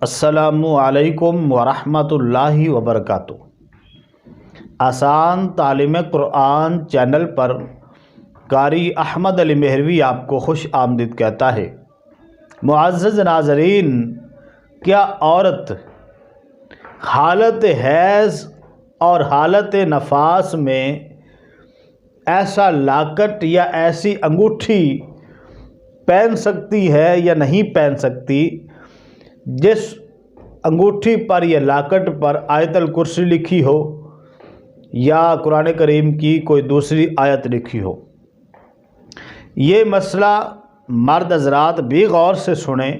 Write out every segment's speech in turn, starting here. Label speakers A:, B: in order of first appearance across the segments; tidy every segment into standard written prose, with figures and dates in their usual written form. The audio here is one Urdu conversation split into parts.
A: السلام علیکم ورحمۃ اللہ وبرکاتہ۔ آسان تعلیم قرآن چینل پر قاری احمد علی مہروی آپ کو خوش آمدید کہتا ہے۔ معزز ناظرین، کیا عورت حالت حیض اور حالت نفاس میں ایسا لاکٹ یا ایسی انگوٹھی پہن سکتی ہے یا نہیں پہن سکتی جس انگوٹھی پر یا لاکٹ پر آیت الکرسی لکھی ہو یا قرآن کریم کی کوئی دوسری آیت لکھی ہو؟ یہ مسئلہ مرد حضرات بھی غور سے سنیں،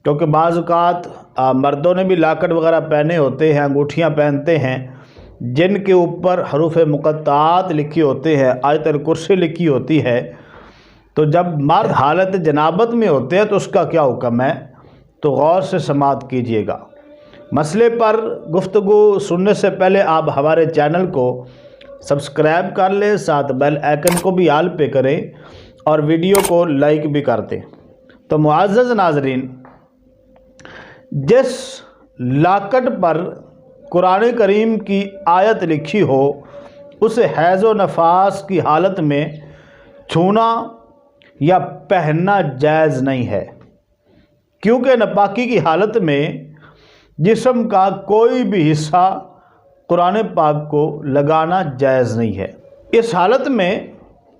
A: کیونکہ بعض اوقات مردوں نے بھی لاکٹ وغیرہ پہنے ہوتے ہیں، انگوٹھیاں پہنتے ہیں جن کے اوپر حروف مقطعات لکھی ہوتے ہیں، آیت الکرسی لکھی ہوتی ہے۔ تو جب مرد حالت جنابت میں ہوتے ہیں تو اس کا کیا حکم ہے؟ تو غور سے سماعت کیجئے گا۔ مسئلے پر گفتگو سننے سے پہلے آپ ہمارے چینل کو سبسکرائب کر لیں، ساتھ بیل آئیکن کو بھی آل پہ کریں اور ویڈیو کو لائک بھی کر دیں۔ تو معزز ناظرین، جس لاکٹ پر قرآن کریم کی آیت لکھی ہو اسے حیض و نفاس کی حالت میں چھونا یا پہننا جائز نہیں ہے، کیونکہ ناپاکی کی حالت میں جسم کا کوئی بھی حصہ قرآن پاک کو لگانا جائز نہیں ہے۔ اس حالت میں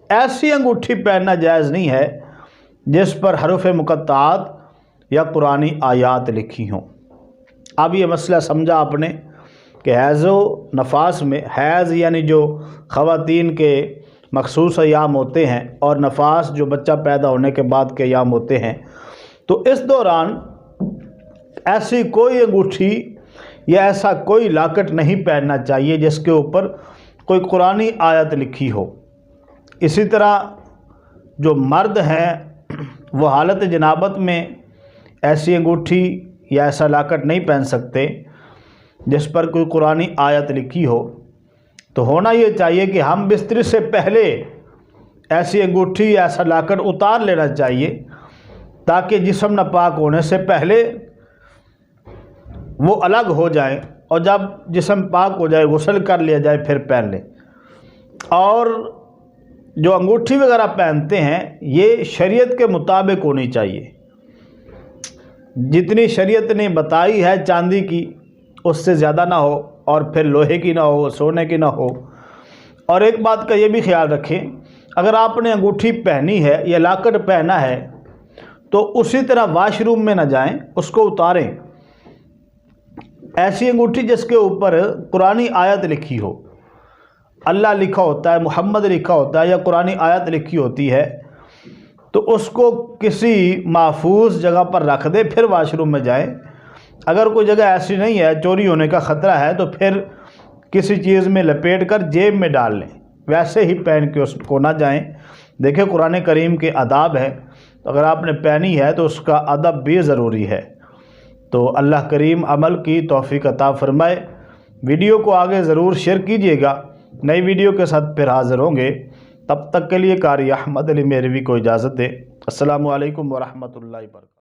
A: ایسی انگوٹھی پہننا جائز نہیں ہے جس پر حروف مقطعات یا قرآنی آیات لکھی ہوں۔ اب یہ مسئلہ سمجھا آپ نے کہ حیض و نفاس میں، حیض یعنی جو خواتین کے مخصوص ایام ہوتے ہیں اور نفاس جو بچہ پیدا ہونے کے بعد کے ایام ہوتے ہیں، تو اس دوران ایسی کوئی انگوٹھی یا ایسا کوئی لاکٹ نہیں پہننا چاہیے جس کے اوپر کوئی قرآنی آیت لکھی ہو۔ اسی طرح جو مرد ہیں وہ حالت جنابت میں ایسی انگوٹھی یا ایسا لاکٹ نہیں پہن سکتے جس پر کوئی قرآنی آیت لکھی ہو۔ تو ہونا یہ چاہیے کہ ہم بستر سے پہلے ایسی انگوٹھی یا ایسا لاکٹ اتار لینا چاہیے تاکہ جسم ناپاک ہونے سے پہلے وہ الگ ہو جائیں، اور جب جسم پاک ہو جائے، غسل کر لیا جائے، پھر پہن لیں۔ اور جو انگوٹھی وغیرہ پہنتے ہیں یہ شریعت کے مطابق ہونی چاہیے، جتنی شریعت نے بتائی ہے چاندی کی اس سے زیادہ نہ ہو، اور پھر لوہے کی نہ ہو، سونے کی نہ ہو۔ اور ایک بات کا یہ بھی خیال رکھیں، اگر آپ نے انگوٹھی پہنی ہے یا لاکٹ پہنا ہے تو اسی طرح واش روم میں نہ جائیں، اس کو اتاریں۔ ایسی انگوٹھی جس کے اوپر قرآنی آیت لکھی ہو، اللہ لکھا ہوتا ہے، محمد لکھا ہوتا ہے یا قرآنی آیت لکھی ہوتی ہے، تو اس کو کسی محفوظ جگہ پر رکھ دیں، پھر واش روم میں جائیں۔ اگر کوئی جگہ ایسی نہیں ہے، چوری ہونے کا خطرہ ہے، تو پھر کسی چیز میں لپیٹ کر جیب میں ڈال لیں، ویسے ہی پہن کے اس کو نہ جائیں۔ دیکھیں قرآن کریم کے آداب ہے، اگر آپ نے پہنی ہے تو اس کا ادب بھی ضروری ہے۔ تو اللہ کریم عمل کی توفیق عطا فرمائے۔ ویڈیو کو آگے ضرور شیئر کیجئے گا۔ نئی ویڈیو کے ساتھ پھر حاضر ہوں گے، تب تک کے لیے قاری احمد علی مہروی کو اجازت دیں۔ السلام علیکم ورحمۃ اللہ وبرکاتہ۔